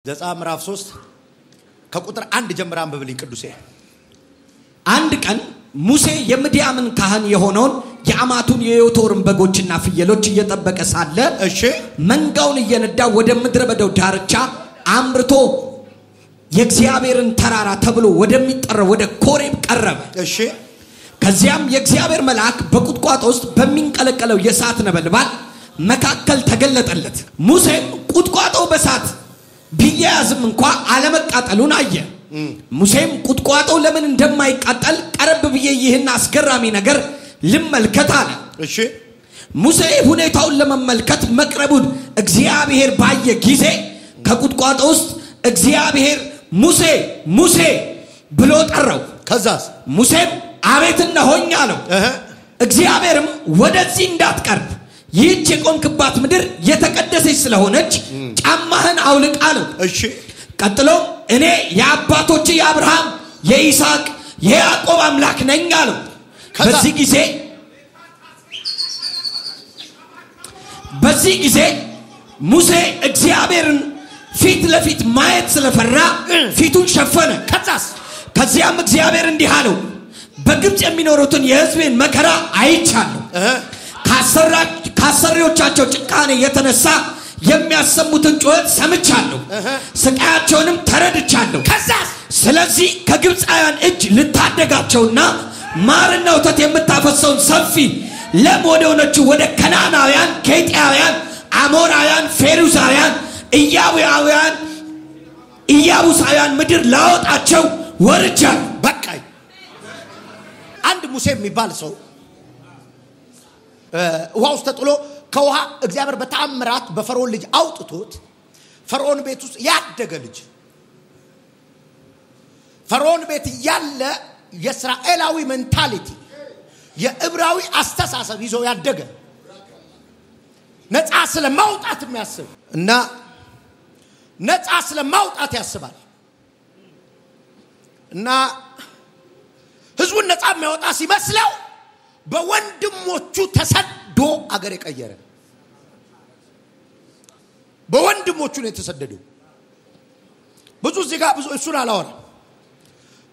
ዘጸአት ምዕራፍ 3 ከቁጥር 1 ጀምሮ አንብብልኝ ቅዱሴ። አንድ ቀን ሙሴ የምድያምን ካህን የሆነውን የአማቱን የዮቶርን በጎችና ፍየሎች እየጠበቀ ሳለ መንጋውን እየነዳ ወደ ምድረ በዳው ዳርቻ አምርቶ የእግዚአብሔርን ተራራ ተብሎ ወደሚጠራው ወደ ኮሬብ ቀረበ። ከዚያም የእግዚአብሔር መልአክ በቁጥቋጦ ውስጥ በሚንቀለቀለው የእሳት ነበልባል መካከል ተገለጠለት። ሙሴም ቁጥቋጦው በእሳት ቢያያዝም እንኳን አለመቃጠሉን አየ። ሙሴም ቁጥቋጦው ለምን እንደማይቃጠል ቀረብ ብዬ ይህን አስገራሚ ነገር ልመልከት አለ። ሙሴ ሁኔታውን ለመመልከት መቅረቡን እግዚአብሔር ባየ ጊዜ ከቁጥቋጦ ውስጥ እግዚአብሔር ሙሴ ሙሴ ብሎ ጠራው። ከዛስ ሙሴም አቤት እነሆኝ አለው። እግዚአብሔርም ወደዚህ እንዳትቀርብ ይህች የቆምክባት ምድር የተቀደሰች ስለሆነች ጫማህን አውልቅ አለው። ቀጥሎ እኔ የአባቶች የአብርሃም የይስሐቅ የያዕቆብ አምላክ ነኝ አለው። በዚህ ጊዜ ሙሴ እግዚአብሔርን ፊት ለፊት ማየት ስለፈራ ፊቱን ሸፈነ። ከዚያም እግዚአብሔር እንዲህ አለው፣ በግብጽ የሚኖሩትን የሕዝቤን መከራ አይቻለሁ። ካሰሪዎቻቸው ጭካኔ የተነሳ የሚያሰሙትን ጩኸት ሰምቻለሁ፣ ስቃያቸውንም ተረድቻለሁ። ስለዚህ ከግብፃውያን እጅ ልታደጋቸውና ማርና ወተት የምታፈሰውን ሰፊ ለም ወደ ሆነችው ወደ ከነዓናውያን፣ ኬጢያውያን፣ አሞራውያን፣ ፌሩዛውያን፣ ኢያቡሳውያን ምድር ላወጣቸው ወርጃለሁ። በቃኝ። አንድ ሙሴ የሚባል ሰው ውሃ ውስጥ ተጥሎ ከውሃ እግዚአብሔር በተአምራት በፈርዖን ልጅ አውጥቶት ፈርዖን ቤት ውስጥ ያደገ ልጅ፣ ፈርዖን ቤት ያለ የእስራኤላዊ ሜንታሊቲ የዕብራዊ አስተሳሰብ ይዞ ያደገ ነፃ ስለማውጣት የሚያስብ እና ነፃ ስለማውጣት ያስባል እና ህዝቡን ነፃ የሚያወጣ ሲመስለው በወንድሞቹ ተሰዶ አገር የቀየረ በወንድሞቹ ነው የተሰደደው። ብዙ እዚህ ጋር ብዙ እሱን አላወራም።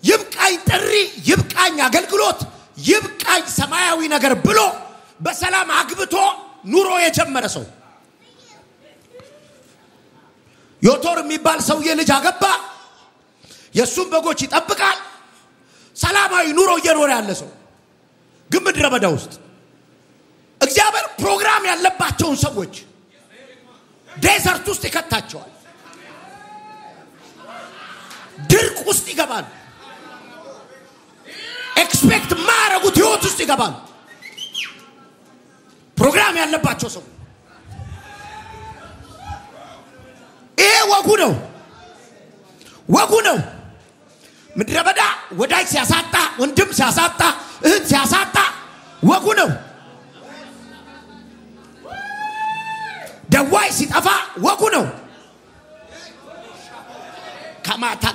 ይብቃኝ ጥሪ፣ ይብቃኝ አገልግሎት፣ ይብቃኝ ሰማያዊ ነገር ብሎ በሰላም አግብቶ ኑሮ የጀመረ ሰው ዮቶር የሚባል ሰውዬ ልጅ አገባ። የሱም በጎች ይጠብቃል። ሰላማዊ ኑሮ እየኖረ ያለ ሰው ግን ምድረ በዳ ውስጥ እግዚአብሔር ፕሮግራም ያለባቸውን ሰዎች ዴዘርት ውስጥ ይከታቸዋል። ድርቅ ውስጥ ይገባል። ኤክስፔክት ማረጉት ህይወት ውስጥ ይገባል። ፕሮግራም ያለባቸው ሰው ይሄ ወጉ ነው። ምድረ በዳ ወዳጅ ሲያሳጣ፣ ወንድም ሲያሳጣ፣ እህት ሲያሳጣ ወጉ ነው። ደዋይ ሲጠፋ ወጉ ነው።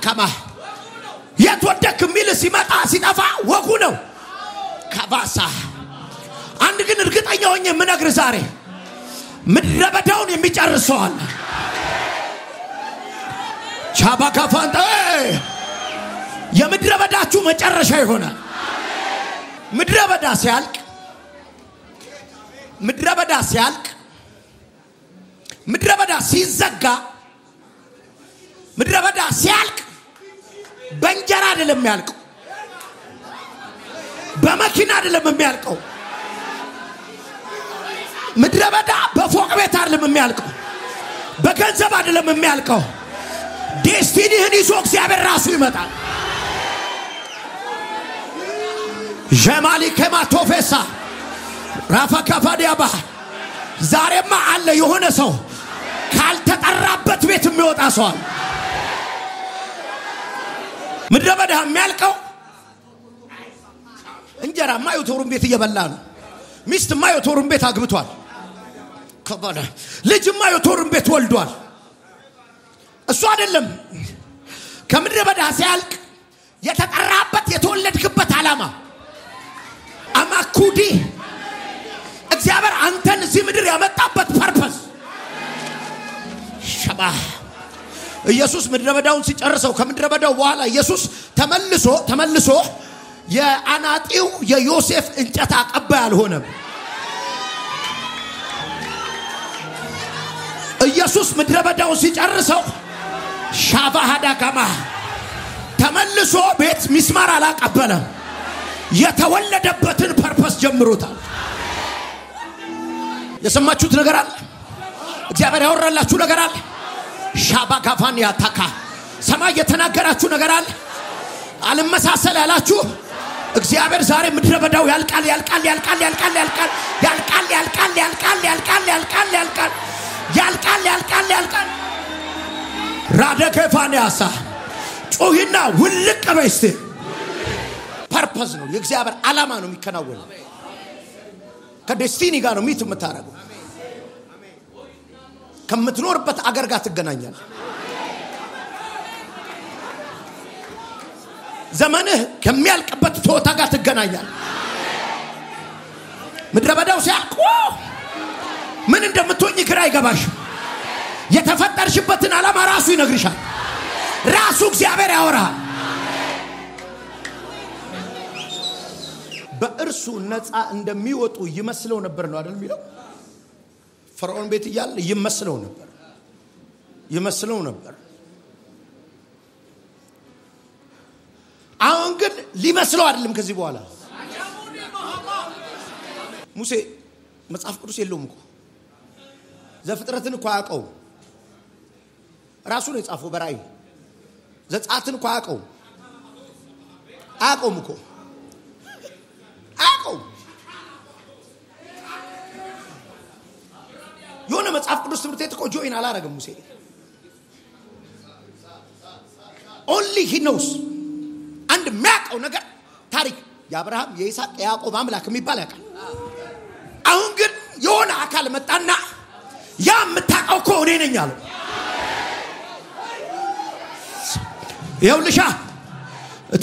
ከማ የትወደክ ሚል ሲመጣ ሲጠፋ ወጉ ነው። ከባሳ አንድ ግን እርግጠኛ ሆኜ የምነግር ዛሬ ምድረ በዳውን የሚጨርሰዋል። ቻባካፋንታ የምድረ በዳችሁ መጨረሻ ይሆናል። ምድረ በዳ ሲያልቅ ምድረ በዳ ሲዘጋ ምድረ በዳ ሲያልቅ በእንጀራ አይደለም የሚያልቀው፣ በመኪና አይደለም የሚያልቀው። ምድረ በዳ በፎቅ ቤት አይደለም የሚያልቀው፣ በገንዘብ አይደለም የሚያልቀው። ዴስቲኒህን ይዞ እግዚአብሔር ራሱ ይመጣል። ጀማሊ ከማቶፌሳ ራፋ ካፋዲያባ ዛሬማ አለ የሆነ ሰው ካልተጠራበት ቤት የሚወጣ ሰው አለ። ምድረ በዳ የሚያልቀው እንጀራማ ዮቶርን ቤት እየበላ ነው። ሚስትማ ዮቶርን ቤት አግብቷል። ከባዳ ልጅማ ዮቶርን ቤት ወልዷል። እሱ አይደለም። ከምድረ በዳ ሲያልቅ የተጠራበት የተወለድክበት ዓላማ አማኩዲ እግዚአብሔር አንተን እዚህ ምድር ያመጣበት ፐርፐስ ሸባ ኢየሱስ ምድረ በዳውን ሲጨርሰው ከምድረ በዳው በኋላ ኢየሱስ ተመልሶ የአናጢው የዮሴፍ እንጨት አቀባይ አልሆነም። ኢየሱስ ምድረ በዳውን ሲጨርሰው ሻባሃዳ ጋማ ተመልሶ ቤት ሚስማር አላቀበለም። የተወለደበትን ፐርፐስ ጀምሮታል። የሰማችሁት ነገር አለ? እግዚአብሔር ያወራላችሁ ነገር አለ? ሻባጋፋን ያታካ ሰማይ የተናገራችሁ ነገር አለ? አልመሳሰል ያላችሁ እግዚአብሔር ዛሬ ምድረ በዳው ያልቃል ራደከፋን ያሳ ጮሂና ውልቅ በስተ ፐርፐስ ነው። የእግዚአብሔር ዓላማ ነው የሚከናወነው። ከዴስቲኒ ጋር ነው ሚት የምታረገው። ከምትኖርበት አገር ጋር ትገናኛለህ። ዘመንህ ከሚያልቅበት ቶታ ጋር ትገናኛለህ። ምድረ በዳው ሲያልቅ ምን እንደምትሆኚ ግራ ይገባሽ። የተፈጠርሽበትን ዓላማ ራሱ ይነግርሻል። ራሱ እግዚአብሔር ያወራል። በእርሱ ነፃ እንደሚወጡ ይመስለው ነበር ነው አይደል የሚለው? ፈርዖን ቤት ይያል ይመስለው ነበር። አሁን ግን ሊመስለው አይደለም። ከዚህ በኋላ ሙሴ መጽሐፍ ቅዱስ የለውም እኮ ዘፍጥረትን እኮ አያውቀው። ራሱ ነው የጻፈው በራእይ። ዘጸአትን እኮ አያውቀውም እኮ አያውቀውም። የሆነ መጽሐፍ ቅዱስ ትምህርት ቤት እኮ ጆይን አላረገም ሙሴ። only he knows አንድ የሚያውቀው ነገር ታሪክ የአብርሃም የይስሐቅ የያዕቆብ አምላክ የሚባል ያውቃል። አሁን ግን የሆነ አካል መጣና ያ የምታውቀው እኮ እኔ ነኝ አለው። ይኸውልሻ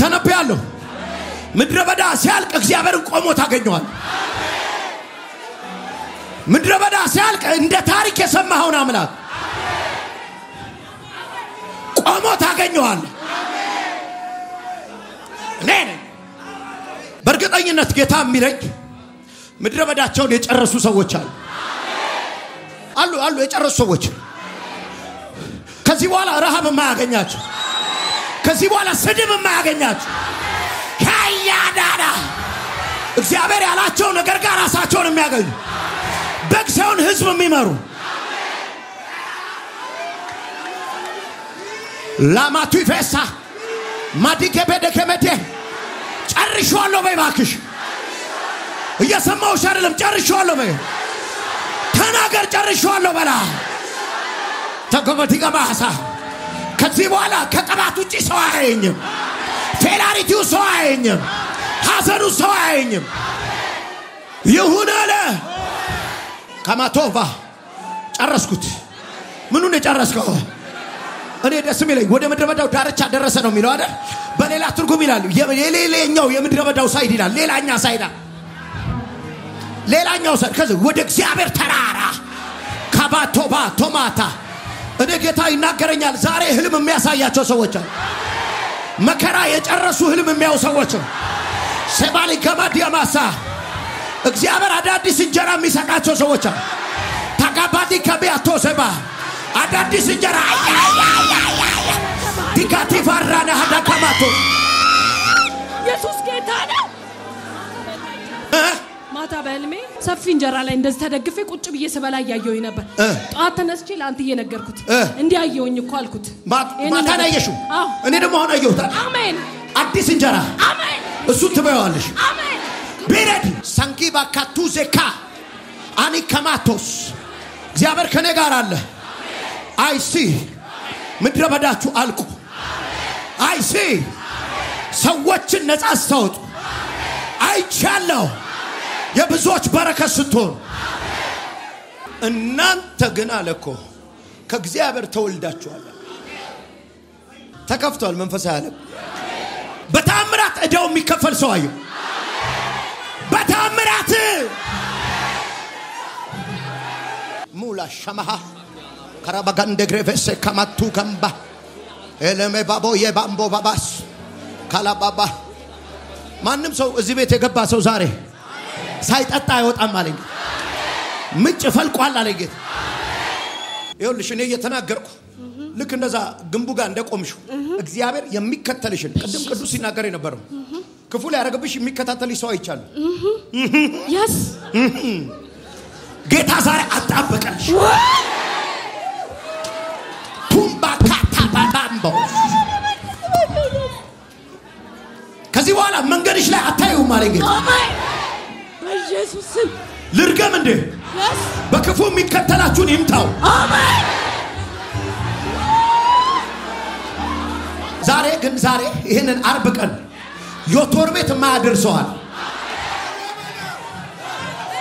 ተነብያለሁ። ምድረ በዳ ሲያልቅ እግዚአብሔርን ቆሞ ታገኘዋል። ምድረ በዳ ሲያልቅ እንደ ታሪክ የሰማኸውን አምላክ ቆሞ ታገኘዋል። ነኝ በርግጠኝነት ጌታ የሚለኝ ምድረ በዳቸውን የጨረሱ ሰዎች አሉ የጨረሱ ሰዎች ከዚህ በኋላ ረሃብ የማያገኛቸው፣ ከዚህ በኋላ ስድብ የማያገኛቸው ያያዳዳ እግዚአብሔር ያላቸው ነገር ጋር ራሳቸውን የሚያገኙ በእግዚአብሔር ሕዝብ የሚመሩ ላማቱ ይፈሳ ማዲከ በደከመቴ ጨርሻለሁ በባክሽ እየሰማሁሽ አይደለም? ጨርሻለሁ በይ ተናገር። ጨርሻለሁ በላ ተገበቲ ገባሳ ከዚህ በኋላ ከቀባት ውጪ ሰው አያየኝም። ፌላሪቲው ሰው አያየኝም። ሐዘኑ ሰው አያየኝም። ይሁን አለ ከማቶቫ ጨረስኩት። ምኑን የጨረስከው? እኔ ደስ የሚለኝ ወደ ምድረ በዳው ዳርቻ ደረሰ ነው የሚለው አይደል? በሌላ ትርጉም ይላል የሌላኛው የምድረ በዳው ሳይድ ይላል። ሌላኛው ሳይድ ከዚህ ወደ እግዚአብሔር ተራራ ካባቶባ ቶማታ እኔ ጌታ ይናገረኛል። ዛሬ ህልም የሚያሳያቸው ሰዎች አሉ። መከራ የጨረሱ ህልም የሚያዩ ሰዎች ነው። ሰባሊ ከማዲያማሳ እግዚአብሔር አዳዲስ እንጀራ የሚሰጣቸው ሰዎች አሉ። ታጋባዲ ከቢያቶ ሰባ አዳዲስ እንጀራ ዲካቲ ፈራና ሀዳካማቶ ኢየሱስ ጌታ ነው። ማታ በህልሜ ሰፊ እንጀራ ላይ እንደዚህ ተደግፌ ቁጭ ብዬ ስበላ ያየሁኝ ነበር። ጧት ተነስቼ ለአንተ እየነገርኩት እንዲህ አየሁኝ እኮ አልኩት። ማታ ላይ አየሽው? እኔ ደግሞ አሁን አየሁት። አሜን። አዲስ እንጀራ አሜን። እሱ ትበያዋለሽ። አሜን። ቢረድ ሳንኪባ ካቱ ዘካ አኒ ከማቶስ እግዚአብሔር ከኔ ጋር አለ። አይሲ ምድረ በዳችሁ አልቁ። አይሲ ሰዎችን ነፃ አስተውጡ። አይቻለሁ የብዙዎች በረከት ስትሆኑ። እናንተ ግን አለኮ ከእግዚአብሔር ተወልዳችኋል። ተከፍቷል መንፈሳዊ ዓለም። በታምራት እዳው የሚከፈል ሰው አየሁ። በታምራት ሙላ ሸማሃ ከራባጋን ደግሬቨስ ከማቱ ከምባ ኤለሜ ባቦ የባምቦ ባባስ ካላባባ ማንም ሰው እዚህ ቤት የገባ ሰው ዛሬ ሳይጠጣ አይወጣም አለኝ ምንጭ ፈልቋል አለኝ ጌታ ይኸውልሽ እኔ እየተናገርኩ ልክ እንደዛ ግንቡ ጋር እንደቆምሽው እግዚአብሔር የሚከተልሽን ቅድም ቅዱስ ሲናገር የነበረው ክፉ ላይ ያረጋብሽ የሚከታተልሽ ሰው አይቻል ያስ ጌታ ዛሬ አጣበቀሽ ቱምባ ካታባምቦ ከዚህ በኋላ መንገድሽ ላይ አታዩም ማለት ጌታ በኢየሱስ ልርገም እንዴ በክፉ የሚከተላችሁን ይምታው አሜን ዛሬ ይሄንን አርብ ቀን ዮቶር ቤት ማያደርሰዋል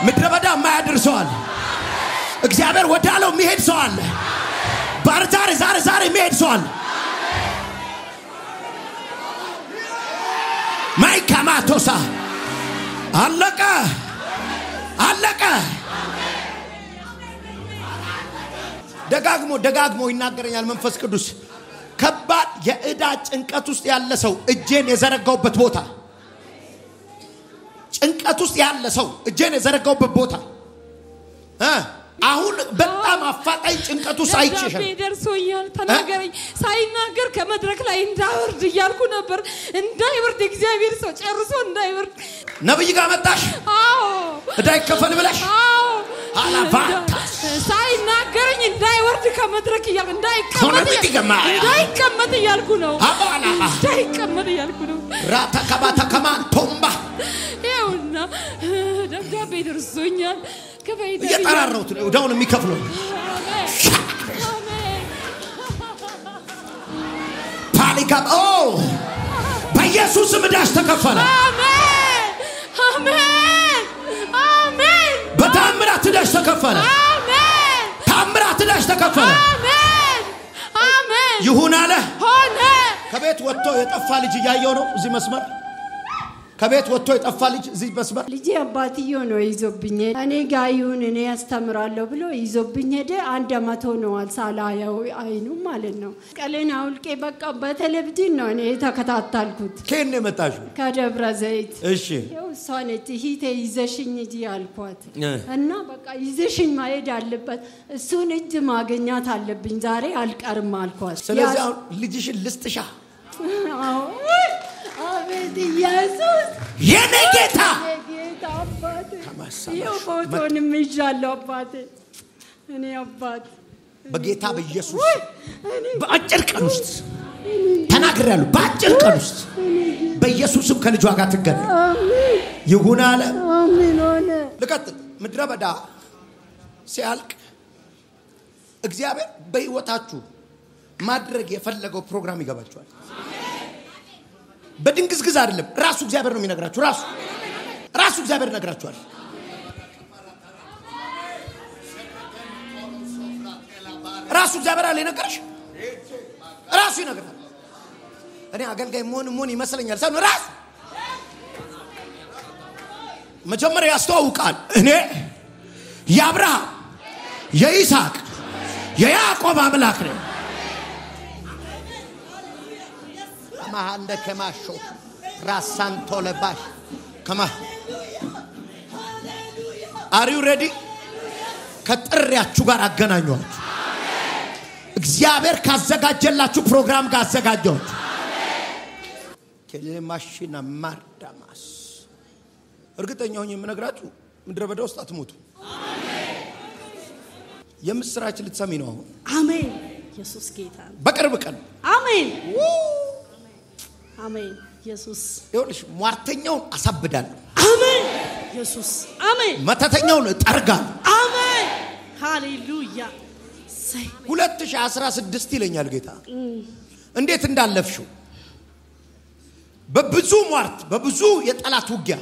ምድረበዳ ማያደርሰዋል እግዚአብሔር ወዳለው መሄድ ሰው አለ ባርዛር ዛሬ መሄድ ሰው አለ ማይካማቶሳ አለቀ ደጋግሞ ይናገረኛል መንፈስ ቅዱስ ከባድ የዕዳ ጭንቀት ውስጥ ያለ ሰው እጄን የዘረጋውበት ቦታ ጭንቀት ውስጥ ያለ ሰው እጄን የዘረጋውበት ቦታ አሁን በጣም አፋጣኝ ጭንቀት ውስጥ አይችልም ደርሶኛል ተናገረኝ ሳይናገር ከመድረክ ላይ እንዳይወርድ እያልኩ ነበር እንዳይወርድ እግዚአብሔር ሰው ጨርሶ እንዳይወርድ ነብይ ጋር መጣሽ አዎ እዳይ ከፈል ብለሽ አዎ አላባታ ሳይናገረኝ እንዳይወርድ ከመድረክ እያልኩ እንዳይቀመጥ እያልኩ ነው እንዳይቀመጥ እያልኩ ነው ራታ ከባታ ከማን ቶምባ ይኸውና ደብዳቤ ደርሶኛል እየጠራረውት ነው ዳውን የሚከፍለው ፓሊካም በኢየሱስ ምዳሽ ተከፈለ አሜን በታምራት ዳሽ ተከፈለ ታምራት ዳሽ ተከፈለ አሜን ይሁን አለ ሆነ ከቤት ወጥቶ የጠፋ ልጅ ያየው ነው እዚህ መስመር ከቤት ወጥቶ የጠፋ ልጅ እዚህ መስመር ልጅ አባትየው ነው ይዞብኝ እኔ ጋር ይሁን እኔ ያስተምራለሁ ብሎ ይዞብኝ ሄደ 1 አመት ሆኗል ሳላየው አይኑ ማለት ነው ቀሌን አውልቄ በቃ በቴሌቪዥን ነው እኔ ተከታተልኩት ከኔ መጣሽ ከደብረ ዘይት እሺ ያው ሷነች ሂቴ ይዘሽኝ እጂ አልኳት እና በቃ ይዘሽኝ ማሄድ አለበት እሱን እጅ ማግኘት አለብኝ ዛሬ አልቀርም አልኳት ስለዚህ ልጅሽን ልስጥሻ አቤት ኢየሱስ የኔ ጌታ አባቴ የፎቶንም ይዣለሁ አባቴ እኔ አባት በጌታ በኢየሱስ በአጭር ቀን ውስጥ ተናግሬያለሁ በአጭር ቀን ውስጥ በኢየሱስም ከልጇ ጋር ትገናኝ አሜን ይሁን አለ አሜን ሆነ ልቀጥል ምድረ በዳ ሲያልቅ እግዚአብሔር በህይወታችሁ ማድረግ የፈለገው ፕሮግራም ይገባችኋል በድንግዝግዝ አይደለም ራሱ እግዚአብሔር ነው የሚነግራችሁ ራሱ እግዚአብሔር ነግራችኋል ራሱ እግዚአብሔር አለ ይነገርሽ ራሱ ይነግራል እኔ አገልጋይ ሞን ይመስለኛል ሰው ራሱ መጀመሪያ ያስተዋውቃል እኔ የአብርሃም የይስሐቅ የያዕቆብ አምላክ ነኝ ማንደ ከማሾ ራሳንቶ ለባሽ ከማ Are you ready? ከጥሪያችሁ ጋር አገናኙአችሁ እግዚአብሔር ካዘጋጀላችሁ ፕሮግራም ጋር አዘጋጀው ከለማሽና ማርዳማስ እርግጠኛ ሆኜ የምነግራችሁ ምድረ በዳ ውስጥ አትሞቱ የምስራች ልትሰሚ ነው አሜን ኢየሱስ ጌታ በቅርብ ቀን አሜን አሜን ኢየሱስ ይኸውልሽ ሟርተኛውን አሳብዳለሁ አሜን ኢየሱስ አሜን መተተኛውን እጠርጋለሁ አሜን ሃሌሉያ 2016 ይለኛል ጌታ እንዴት እንዳለፍሽው በብዙ ሟርት በብዙ የጠላት ውጊያ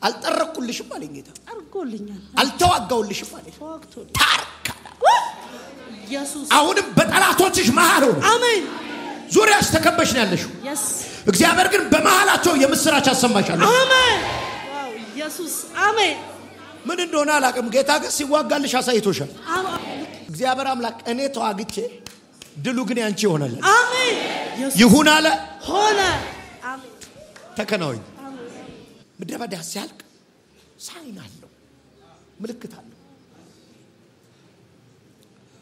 አልጠረኩልሽም አለኝ ጌታ አርጎልኛል አልተዋጋውልሽም አለኝ ታርካዳ ኢየሱስ አሁንም በጠላቶችሽ መሃል ሆነ አሜን ዙሪያሽ ተከበሽ ነው ያለሽው እግዚአብሔር ግን በመሃላቸው የምስራች አሰማሻለሁ አሜን ዋው ኢየሱስ አሜን ምን እንደሆነ አላቅም ጌታ ግን ሲዋጋልሽ አሳይቶሻል እግዚአብሔር አምላክ እኔ ተዋግቼ ድሉ ግን ያንቺ ይሆናል አሜን ይሁን አለ ሆነ ተከናወነ ምድረ በዳ ሲያልቅ ሳይን አለው ምልክት አለው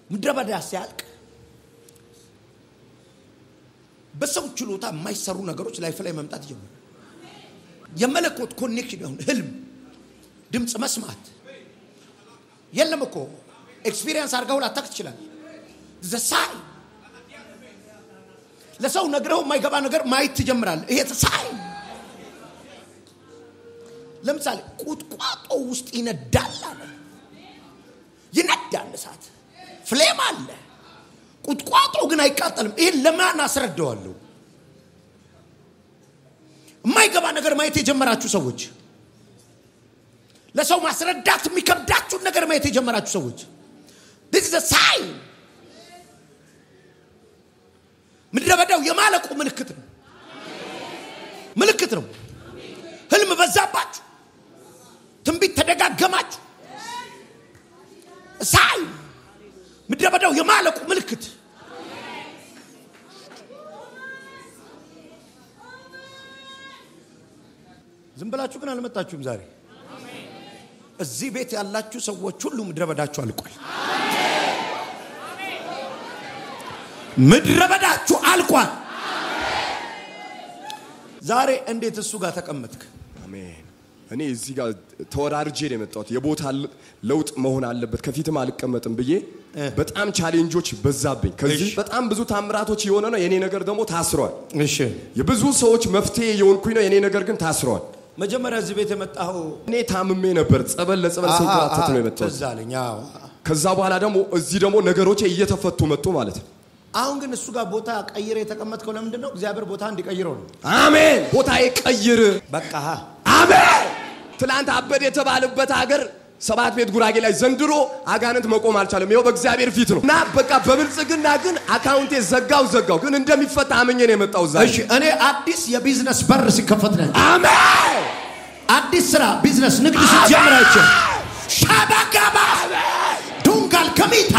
ምድረ በዳ ሲያልቅ በሰው ችሎታ የማይሰሩ ነገሮች ላይፍ ላይ መምጣት ጀመሩ የመለኮት ኮኔክሽን ነው ህልም ድምጽ መስማት የለም እኮ ኤክስፒሪየንስ አርጋው ላታክ ይችላል ዘሳይ ለሰው ነግረው የማይገባ ነገር ማየት ትጀምራለህ ይሄ ተሳይ ለምሳሌ ቁጥቋጦ ውስጥ ይነዳል እሳት ፍሌም አለ ቁጥቋጦ ግን አይቃጠልም ይሄ ለማን አስረዳዋለሁ የማይገባ ነገር ማየት የጀመራችሁ ሰዎች ለሰው ማስረዳት የሚከብዳችሁ ነገር ማየት የጀመራችሁ ሰዎች this is a sign ምድረ በዳው የማለቁ ምልክት ነው ህልም በዛባችሁ ትንቢት ተደጋገማችሁ ሳይ ምድረ በዳው የማለቁ ምልክት ዝም ብላችሁ ግን አልመጣችሁም ዛሬ እዚህ ቤት ያላችሁ ሰዎች ሁሉ ምድረ በዳችሁ አልቋል ምድረ በዳችሁ አልቋል ዛሬ እንዴት እሱ ጋር ተቀመጥክ አሜን እኔ እዚህ ጋር ተወራርጄ ነው የመጣሁት የቦታ ለውጥ መሆን አለበት ከፊትም አልቀመጥም ብዬ በጣም ቻሌንጆች በዛብኝ ከዚህ በጣም ብዙ ታምራቶች የሆነ ነው የኔ ነገር ደግሞ ታስሯል እሺ የብዙ ሰዎች መፍትሄ የሆንኩኝ ነው የኔ ነገር ግን ታስሯል መጀመሪያ እዚህ ቤት የመጣው እኔ ታምሜ ነበር ጸበል ለጸበል ሰንተራተት ነው የመጣሁት ተዛለኝ ከዛ በኋላ ደግሞ እዚህ ደግሞ ነገሮች እየተፈቱ መጡ ማለት ነው አሁን ግን እሱ ጋር ቦታ ቀይረ የተቀመጥከው ለምንድነው እግዚአብሔር ቦታ እንዲቀይረው ነው አሜን ቦታ ይቀይር በቃ አሜን ትላንት አበደ የተባለበት ሀገር ሰባት ቤት ጉራጌ ላይ ዘንድሮ አጋንንት መቆም አልቻለም ይሄው በእግዚአብሔር ፊት ነው እና በቃ በብልጽግና ግን አካውንቴ ዘጋው ግን እንደሚፈታ አመኘ ነው የመጣው ዛሬ እሺ እኔ አዲስ የቢዝነስ በር ሲከፈት ነው አሜን አዲስ ስራ ቢዝነስ ንግድ ሲጀምራችሁ ሻባጋባ ዱንጋል ከሚታ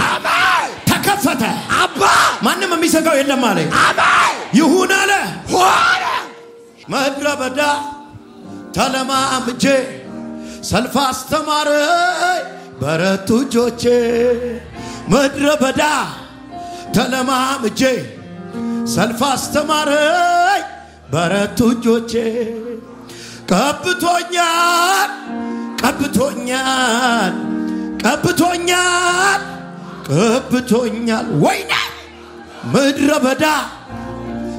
ተከፈተ አባ ማንንም የሚዘጋው የለም አለ አሜን ይሁን አለ ሆነ ምድረ በዳ ተለማምጄ ሰልፍ አስተማረኝ በረቱ እጆቼ ምድረ በዳ ተለማምጄ ሰልፍ አስተማረኝ በረቱ እጆቼ ቀብቶኛል ወይኔ ምድረ በዳ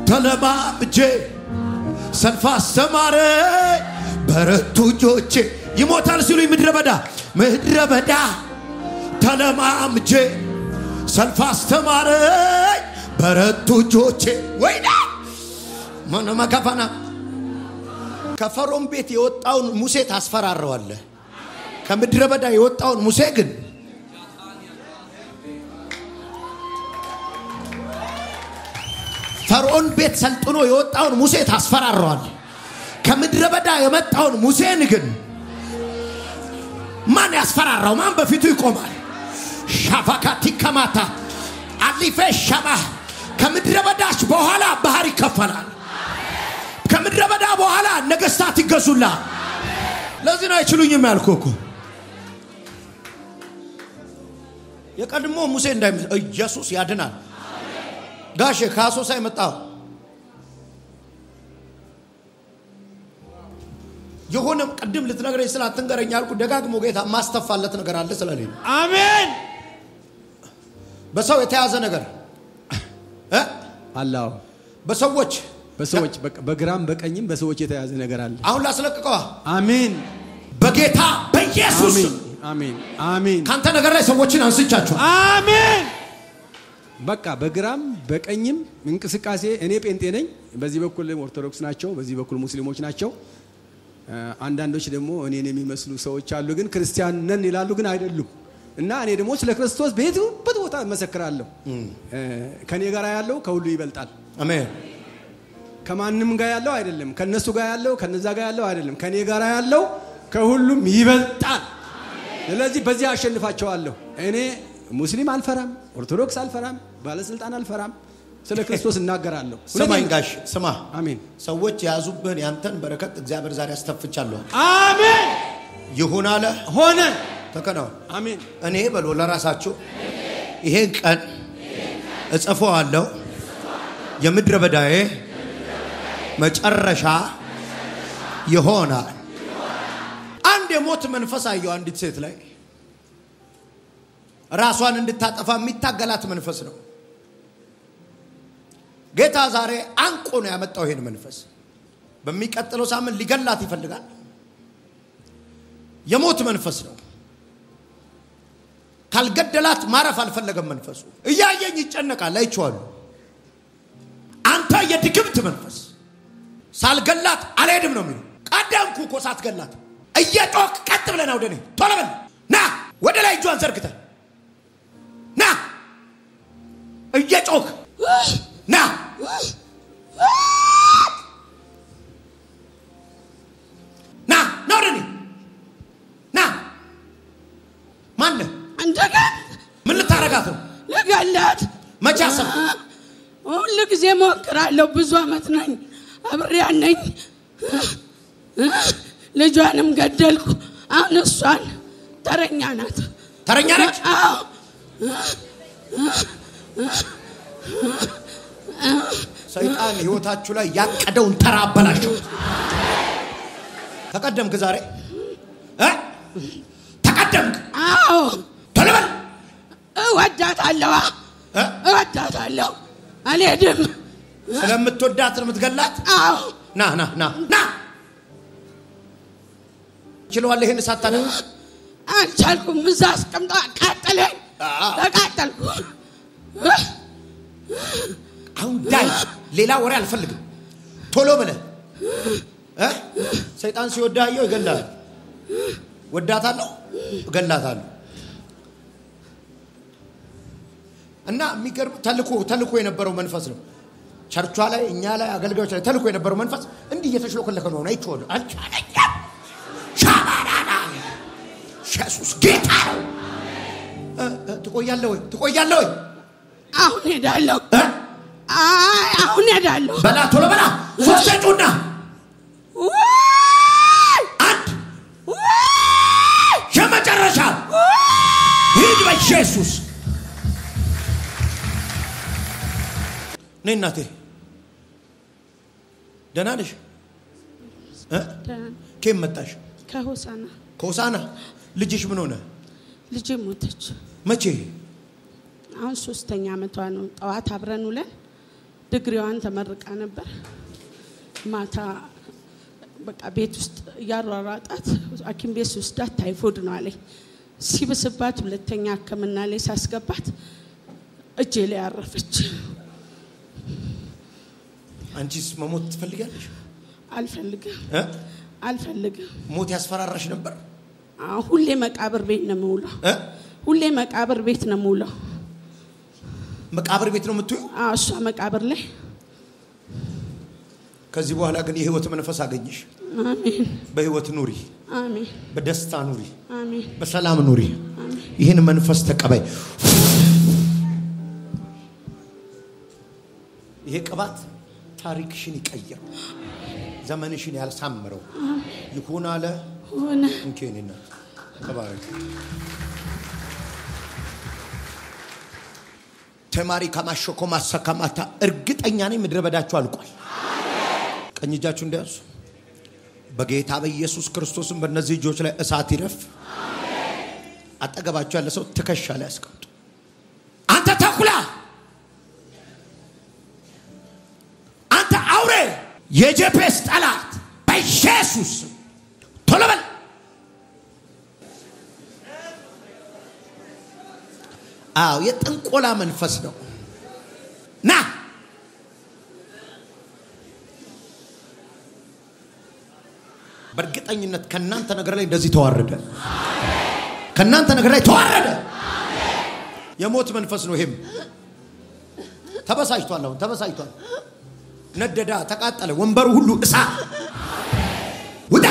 ተለማምጄ ሰልፍ አስተማረኝ በረቱ እጆቼ ይሞታል ሲሉኝ ምድረ በዳ ተለማምጄ ሰልፍ አስተማረኝ በረቱ እጆቼ ወይኔ ማነማካፋና ከፈርዖን ቤት የወጣውን ሙሴ ታስፈራራዋለህ ከምድረ በዳ የወጣውን ሙሴ ግን ፈርዖን ቤት ሰልጥኖ የወጣውን ሙሴ ታስፈራራዋለህ ከምድረ በዳ የመጣውን ሙሴን ግን ማን ያስፈራራው ማን በፊቱ ይቆማል ሻፋካቲ ከማታ አሊፈ ሻባ ከምድረ በዳች በኋላ ባህር ይከፈላል ከምድረ በዳ በኋላ ነገስታት ይገዙላል ለዚህ ነው አይችሉኝም ያልኩህ የቀድሞ ሙሴ እንዳይመስ ኢየሱስ ያድናል ጋሼ ካሶሳ ይመጣው የሆነም ቀድም ልትነግረኝ ስላትንገረኝ አልኩ ደጋግሞ ጌታ ማስተፋለት ነገር አለ ስለሌለ አሜን በሰው የተያዘ ነገር አላህ በሰዎች በግራም በቀኝም በሰዎች የተያዘ ነገር አለ አሁን ላስለቅቀዋ አሜን በጌታ በኢየሱስ አሜን ካንተ ነገር ላይ ሰዎችን አንስቻቸው አሜን በቃ በግራም በቀኝም እንቅስቃሴ እኔ ጴንጤ ነኝ በዚህ በኩል ኦርቶዶክስ ናቸው በዚህ በኩል ሙስሊሞች ናቸው አንዳንዶች ደግሞ እኔን የሚመስሉ ሰዎች አሉ ግን ክርስቲያን ነን ይላሉ ግን አይደሉም እና እኔ ደግሞ ስለ ክርስቶስ በየትበት ቦታ መሰክራለሁ ከኔ ጋር ያለው ከሁሉ ይበልጣል አሜን ከማንም ጋር ያለው አይደለም ከነሱ ጋር ያለው ከነዛ ጋር ያለው አይደለም ከኔ ጋር ያለው ከሁሉም ይበልጣል ስለዚህ በዚህ አሸንፋቸዋለሁ እኔ ሙስሊም አልፈራም ኦርቶዶክስ አልፈራም ባለስልጣን አልፈራም ስለ ክርስቶስ እናገራለሁ። ስማኝ ጋሽ ስማ። አሜን። ሰዎች ያዙብህን ያንተን በረከት እግዚአብሔር ዛሬ አስተፍቻለሁ። አሜን። ይሁን አለ ሆነ ተከናወነ። አሜን። እኔ በሉ ለራሳችሁ ይሄን ቀን እጽፈዋለሁ የምድረ በዳዬ መጨረሻ ይሆናል። አንድ የሞት መንፈስ አየሁ አንዲት ሴት ላይ ራሷን እንድታጠፋ የሚታገላት መንፈስ ነው። ጌታ ዛሬ አንቆ ነው ያመጣው ይሄን መንፈስ። በሚቀጥለው ሳምንት ሊገላት ይፈልጋል። የሞት መንፈስ ነው። ካልገደላት ማረፍ አልፈለገም መንፈሱ። እያየኝ ይጨነቃል አይቼዋለሁ። አንተ የድግምት መንፈስ ሳልገላት አልሄድም ነው የሚለው። ቀደምኩ እኮ ሳትገላት እየጮክ ቀጥ ብለና ወደኔ ቶሎ በል ና ወደ ላይ እጇን ዘርግተህ ና እየጮክ ና ና ና ወደኔ ና ማን እንደገና ምን ልታረጋት ነው? ለገላት መቼ አሰብክ? ሁሉ ጊዜ ሞክራለሁ። ብዙ አመት ነኝ አብሬያት ነኝ። ልጇንም ገደልኩ። አሁን እሷን ተረኛ ናት። ተረኛ ነች? አዎ። ሰይጣን ህይወታችሁ ላይ ያቀደውን ተራ አበላሽው። ተቀደምክ ዛሬ ተቀደምክ? አዎ። ቶሎ በል እወዳታለሁ። እወዳታለሁ። አልሄድም። ስለምትወዳት ነው የምትገላት? አዎ። ና ና ና ና ችለዋል። ይሄን ሳታደርግ አልቻልኩም። እዛ አስቀምጣ አቃጠለኝ። ተቃጠልኩ። አሁን ዳይ ሌላ ወሬ አልፈልግም። ቶሎ በለ ሰይጣን ሲወዳየው ይገላል። ወዳታለሁ እገላታለሁ። እና የሚገርም ተልኮ የነበረው መንፈስ ነው። ቸርቿ ላይ እኛ ላይ አገልጋዮች ላይ ተልኮ የነበረው መንፈስ እንዲህ እየተሽሎከለከ ነው አይቼዋለሁ። አልቻለኝም። ሻባራና ኢየሱስ ጌታ ነው። ትቆያለህ ወይ? አሁን ሄዳለሁ። አሁን ሄዳለሁ። በላ ቶሎ በላ። ሶስት ጩና አንድ የመጨረሻ ሂድ በኢየሱስ ነይ እናቴ። ደህና ነሽ? ከየት መጣሽ? ከሆሳና። ልጅሽ ምን ሆነ? ልጄ ሞተች። መቼ? አሁን 3ኛ አመቷ ነው። ጠዋት አብረን ውለን ድግሪዋን ተመርቃ ነበር። ማታ በቃ ቤት ውስጥ ያሯሯጣት ሐኪም ቤት ወስዳት ታይፎይድ ነው አለኝ። ሲብስባት ሁለተኛ ሕክምና ላይ ሳስገባት እጄ ላይ አረፈች። አንቺስ መሞት ትፈልጋለሽ? አልፈልግም። ሞት ያስፈራራሽ ነበር? ሁሌ መቃብር ቤት ነው የምውለው። መቃብር ቤት ነው የምትውይው? እሷ መቃብር ላይ። ከዚህ በኋላ ግን የህይወት መንፈስ አገኘሽ። አሜን። በህይወት ኑሪ። አሜን። በደስታ ኑሪ። አሜን። በሰላም ኑሪ። አሜን። ይህን መንፈስ ተቀበይ። ይሄ ቅባት ታሪክሽን ይቀይር፣ ዘመንሽን ያልሳምረው ይሁን አለ ሆነ። እንከኔና ተባረክ። ተማሪ ከማሾኮ ማሰካማታ እርግጠኛ ነኝ ምድረ በዳችሁ አልቋል። ቀኝ እጃችሁ እንዲያዙ በጌታ በኢየሱስ ክርስቶስም በእነዚህ እጆች ላይ እሳት ይረፍ። አጠገባችሁ ያለ ሰው ትከሻ ላይ አስቀምጡ። አንተ ተኩላ፣ አንተ አውሬ፣ የጄፔስ ጠላት በኢየሱስ ቶሎ በል። የጥንቆላ መንፈስ ነው። ና በእርግጠኝነት ከናንተ ነገር ላይ እንደዚህ ተዋረደ። ከናንተ ነገር ላይ ተዋረደ። የሞት መንፈስ ነው። ይሄም ተበሳጭቷል። አሁን ተበሳጭቷል። ነደዳ፣ ተቃጠለ። ወንበሩ ሁሉ እሳት። ውጣ!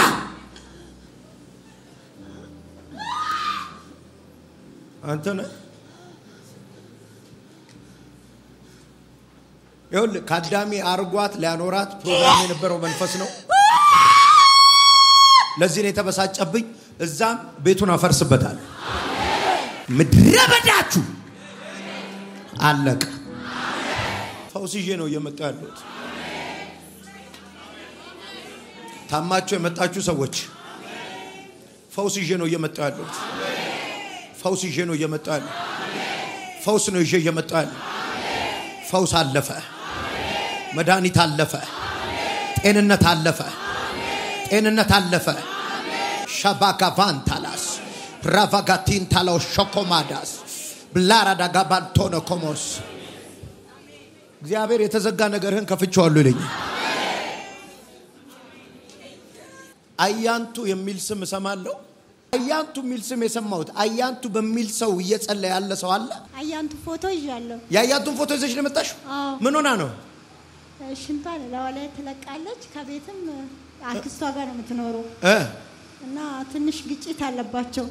አንተ ነህ ይሁን ካዳሚ አርጓት ሊያኖራት ፕሮግራም የነበረው መንፈስ ነው ለዚህ ነው የተበሳጨብኝ እዛም ቤቱን አፈርስበታል ምድረ በዳችሁ አለቀ ፈውስዬ ነው እየመጣ ያለው ታማችሁ የመጣችሁ ሰዎች ፈውስዬ ነው እየመጣ ያለው ፈውስዬ ነው እየመጣ ያለው ፈውስ ነው ይዤ እየመጣ ያለው ፈውስ አለፈ መድኃኒት አለፈ ጤንነት አለፈ ጤንነት አለፈ ሻባጋቫንታላስ ራቫጋቲንታላው ሾኮማዳስ ብላራዳ ጋባንቶነ ኮሞስ እግዚአብሔር የተዘጋ ነገርህን ከፍቼዋለሁ ይለኝ አያንቱ የሚል ስም ሰማለሁ አያንቱ የሚል ስም የሰማሁት አያንቱ በሚል ሰው እየጸለየ ያለ ሰው አለ አያንቱ ፎቶ ይዣለሁ ያያንቱን ፎቶ ይዘሽ ለመጣሽ ምን ሆና ነው ሽንቷን ለዋላይ ተለቃለች ከቤትም አክስቷ ጋር ነው የምትኖረው እና ትንሽ ግጭት አለባቸው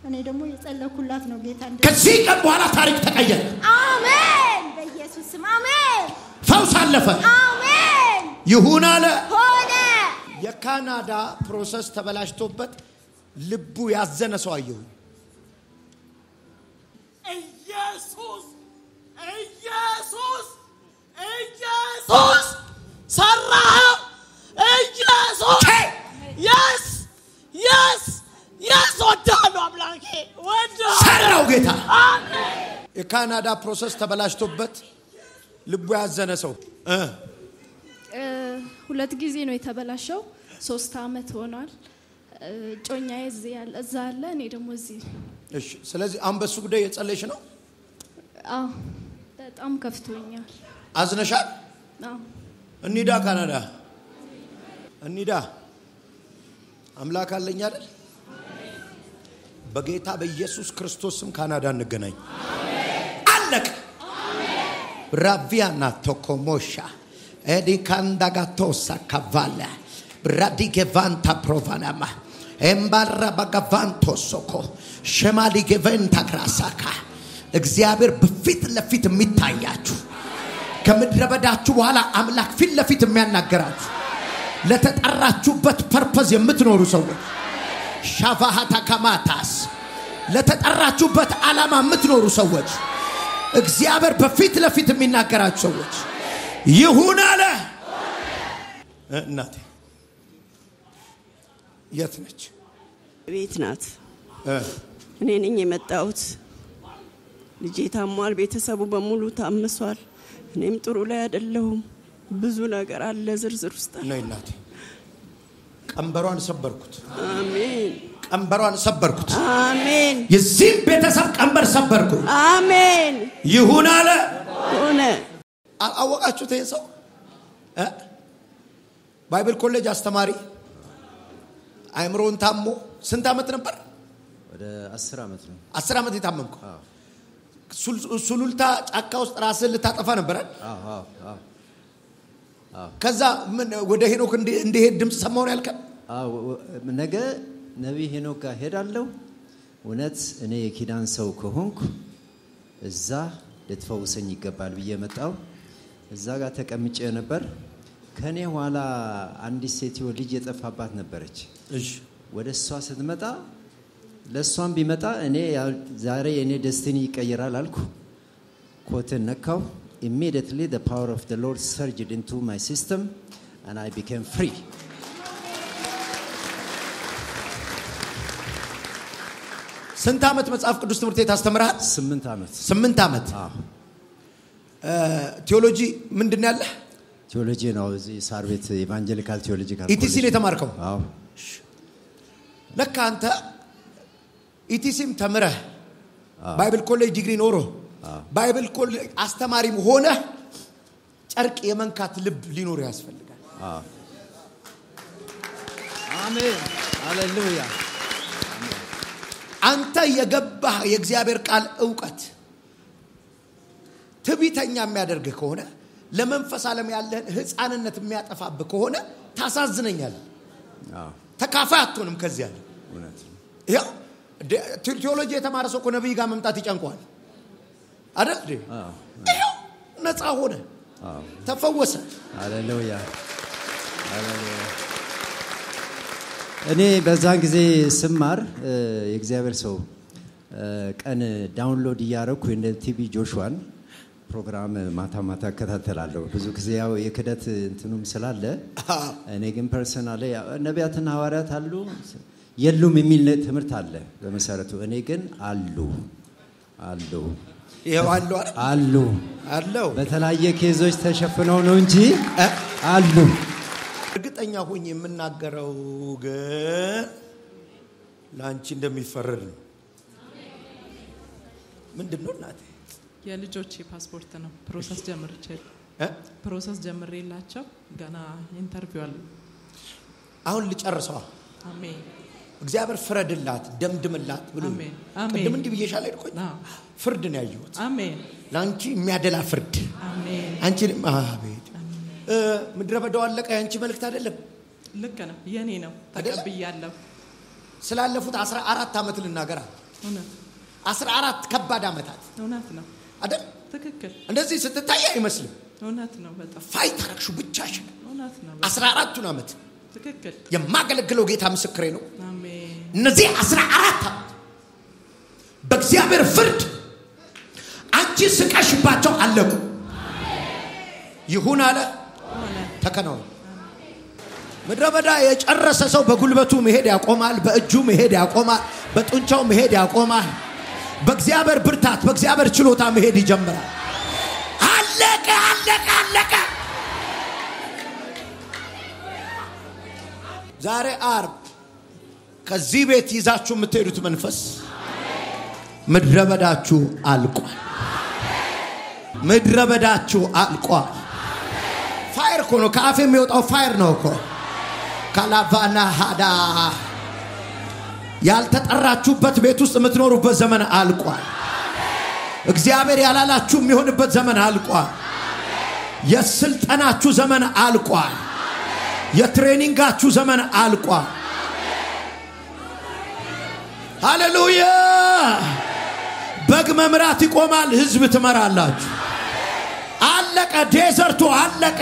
እኔ ደግሞ የጸለኩላት ነው ጌታ ከዚህ ቀን በኋላ ታሪክ ተቀየረ አሜን በኢየሱስ ስም አሜን ፈውስ አለፈ አሜን ይሁን አለ ሆነ የካናዳ ፕሮሰስ ተበላሽቶበት ልቡ ያዘነ ሰው አየሁ ኢየሱስ ኢየሱስ ኢየሱስ ሰራው ኢየሱስ yes yes yes ወዳሉ አምላኬ ወዳሉ ሰራው ጌታ አሜን የካናዳ ፕሮሰስ ተበላሽቶበት ልቡ ያዘነ ሰው ሁለት ጊዜ ነው የተበላሸው 3 አመት ሆኗል ጮኛዬ እዛ አለ እኔ ደግሞ እዚህ እሺ ስለዚህ አንበሱ ጉዳይ የጸለይሽ ነው በጣም ከፍቶኛል አዝነሻል እንሂዳ ካናዳ እንሂዳ አምላክ አለኝ አይደል በጌታ በኢየሱስ ክርስቶስ ስም ካናዳ እንገናኝ አለቀ ብራቪያና ቶኮሞሻ ኤዲካንዳጋቶሳ ካቫላ ብራዲጌቫንታ ፕሮቫናማ ኤምባራ ባጋቫንቶ ሶኮ ሸማሊጌቨንታ ክራሳካ እግዚአብሔር በፊት ለፊት የሚታያችሁ ከምድረ በዳችሁ በኋላ አምላክ ፊት ለፊት የሚያናገራችሁ ለተጠራችሁበት ፐርፐዝ የምትኖሩ ሰዎች ሻፋሃታ ካማታስ ለተጠራችሁበት ዓላማ የምትኖሩ ሰዎች እግዚአብሔር በፊት ለፊት የሚናገራችሁ ሰዎች ይሁን አለ እናቴ የት ነች ቤት ናት እኔ ነኝ የመጣሁት ልጄ ታሟል ቤተሰቡ በሙሉ ታምሷል እኔም ጥሩ ላይ አይደለሁም ብዙ ነገር አለ ዝርዝር ውስጥ ነይ እናቴ ቀንበሯን ሰበርኩት አሜን ቀንበሯን ሰበርኩት አሜን የዚህ ቤተሰብ ቀንበር ሰበርኩት አሜን ይሁን አለ ሆነ አወቃችሁት ይሄ ሰው ባይብል ኮሌጅ አስተማሪ አይምሮን ታሞ ስንት አመት ነበር ወደ 10 አመት ነው 10 አመት የታመምኩ ሱሉልታ ጫካ ውስጥ ራስን ልታጠፋ ነበር ከዛ ምን ወደ ሄኖክ እንደሄድ ድምጽ ሰማው ነው ያልከ ነገ ነብይ ሄኖክ ጋር ሄዳለሁ እውነት እኔ የኪዳን ሰው ከሆንኩ እዛ ልትፈውሰኝ ይገባል ብዬ መጣው እዛ ጋር ተቀምጬ ነበር ከኔ ኋላ አንዲት ሴትዮ ልጅ የጠፋባት ነበረች እሺ ወደሷ ስትመጣ ለሷም ቢመጣ እኔ ዛሬ የኔ ደስቲኒ ይቀየራል አልኩ ኮትን ነካው immediately the power of the Lord surged into my system and I became free ስንት አመት መጽሐፍ ቅዱስ ትምህርት ታስተምራል 8 አመት 8 አመት ቴዎሎጂ ምንድን ያለ ቴዎሎጂ ነው እዚህ ሳር ቤት ኢቫንጀሊካል ቴዎሎጂ ጋር ኢቲሲ ነው የተማርከው አዎ ለካ አንተ ኢቲሲም ተምረህ ባይብል ኮሌጅ ዲግሪ ኖሮ ባይብል ኮሌጅ አስተማሪም ሆነ ጨርቅ የመንካት ልብ ሊኖር ያስፈልጋል አሜን ሃሌሉያ አንተ የገባህ የእግዚአብሔር ቃል ዕውቀት ትቢተኛ የሚያደርግ ከሆነ ለመንፈስ ዓለም ያለህን ህፃንነት የሚያጠፋብ ከሆነ ታሳዝነኛል ተካፋይ አትሆንም ከዚህ ያለ እውነት ያው ቴዎሎጂ የተማረ ሰው ነብይ ጋር መምጣት ይጨንቋል አይደል ነፃ ሆነ ተፈወሰ። ሃሌሉያ ሃሌሉያ። እኔ በዛን ጊዜ ስማር የእግዚአብሔር ሰው ቀን ዳውንሎድ እያደረኩ እንደ ቲቪ ጆሹዋን ፕሮግራም ማታ ማታ እከታተላለሁ። ብዙ ጊዜ ያው የክደት እንትኑም ስላለ እኔ ግን ፐርሰናሊ ነቢያትና ሐዋርያት አሉ የሉም የሚል ትምህርት አለ በመሰረቱ። እኔ ግን አሉ በተለያየ ኬዞች ተሸፍነው ነው እንጂ አሉ። እርግጠኛ ሆኜ የምናገረው ግን ላንቺ እንደሚፈረድ ነው። ምንድነው እናቴ? የልጆቼ ፓስፖርት ነው። ፕሮሰስ ጀምሬላቸው ገና ኢንተርቪው አለ። አሁን ልጨርሰዋ። አሜን። እግዚአብሔር ፍረድላት ደምድምላት ብሎ ቅድም እንዲህ ብዬሻል አይደል? ፍርድ ነው ያየሁት። አሜን። ላንቺ የሚያደላ ፍርድ። አሜን። አንቺ አቤት ምድረ በዳው አለቀ። ያንቺ መልእክት አይደለም? ልክ ነው፣ የኔ ነው። ተቀብያለሁ። ስላለፉት 14 አመት ልናገር። እውነት 14 ከባድ አመታት። እውነት ነው አይደል? ትክክል። እንደዚህ ስትታይ አይመስልም። እውነት ነው። በጣም ፋይት አረግሹ ብቻሽን። እውነት ነው። 14ቱን አመት ትክክል። የማገለግለው ጌታ ምስክሬ ነው። አሜን። እነዚህ 14 አመት በእግዚአብሔር ፍርድ አንቺ ስቀሽባቸው አለቁ። ይሁን አለ ተከናወነ። ምድረ በዳ የጨረሰ ሰው በጉልበቱ መሄድ ያቆማል፣ በእጁ መሄድ ያቆማል፣ በጡንቻው መሄድ ያቆማል። በእግዚአብሔር ብርታት በእግዚአብሔር ችሎታ መሄድ ይጀምራል። አለቀ። ዛሬ አርብ ከዚህ ቤት ይዛችሁ የምትሄዱት መንፈስ ምድረ በዳችሁ አልቋል። ምድረ በዳችሁ አልቋል። ፋየር እኮ ነው ከአፍ የሚወጣው ፋየር ነው እኮ። ካላቫና ሃዳ ያልተጠራችሁበት ቤት ውስጥ የምትኖሩበት ዘመን አልቋል። እግዚአብሔር ያላላችሁ የሚሆንበት ዘመን አልቋል። የስልጠናችሁ ዘመን አልቋል። የትሬኒንጋችሁ ዘመን አልቋል። ሃሌሉያ። በግ መምራት ይቆማል፣ ህዝብ ትመራላችሁ። አለቀ። ዴዘርቱ አለቀ።